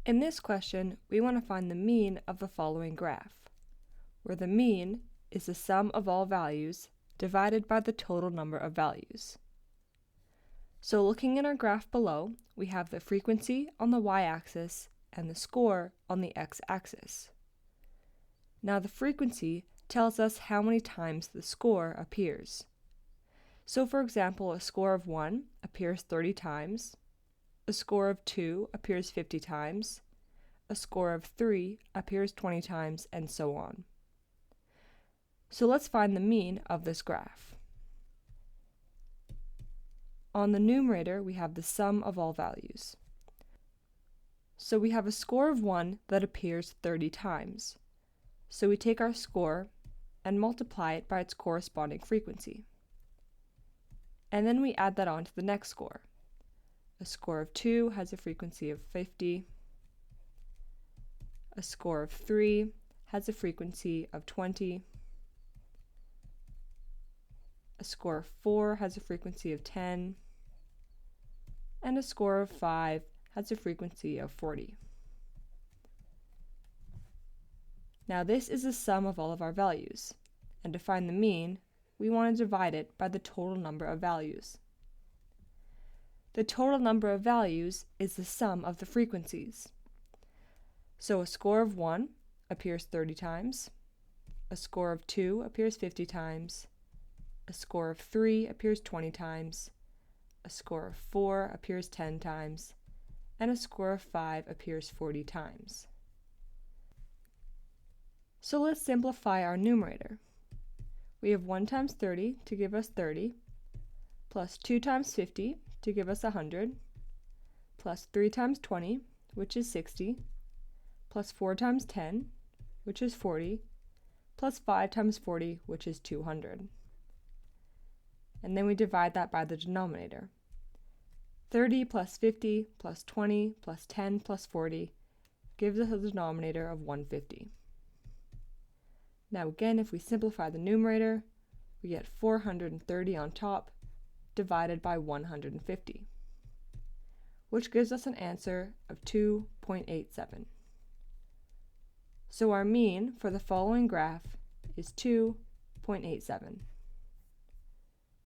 In this question, we want to find the mean of the following graph, where the mean is the sum of all values divided by the total number of values. So looking at our graph below, we have the frequency on the y-axis and the score on the x-axis. Now the frequency tells us how many times the score appears. So for example, a score of 1 appears 30 times, a score of 2 appears 50 times, a score of 3 appears 20 times, and so on. So let's find the mean of this graph. On the numerator, we have the sum of all values. So we have a score of 1 that appears 30 times. So we take our score and multiply it by its corresponding frequency. And then we add that on to the next score. A score of 2 has a frequency of 50. A score of 3 has a frequency of 20. A score of 4 has a frequency of 10. And a score of 5 has a frequency of 40. Now this is the sum of all of our values, and to find the mean, we want to divide it by the total number of values. The total number of values is the sum of the frequencies. So a score of 1 appears 30 times, a score of 2 appears 50 times, a score of 3 appears 20 times, a score of 4 appears 10 times, and a score of 5 appears 40 times. So let's simplify our numerator. We have 1 times 30 to give us 30, plus 2 times 50 to give us 100, plus 3 times 20, which is 60, plus 4 times 10, which is 40, plus 5 times 40, which is 200. And then we divide that by the denominator. 30 plus 50 plus 20 plus 10 plus 40 gives us a denominator of 150. Now again, if we simplify the numerator, we get 430 on top divided by 150, which gives us an answer of 2.87. So our mean for the following graph is 2.87.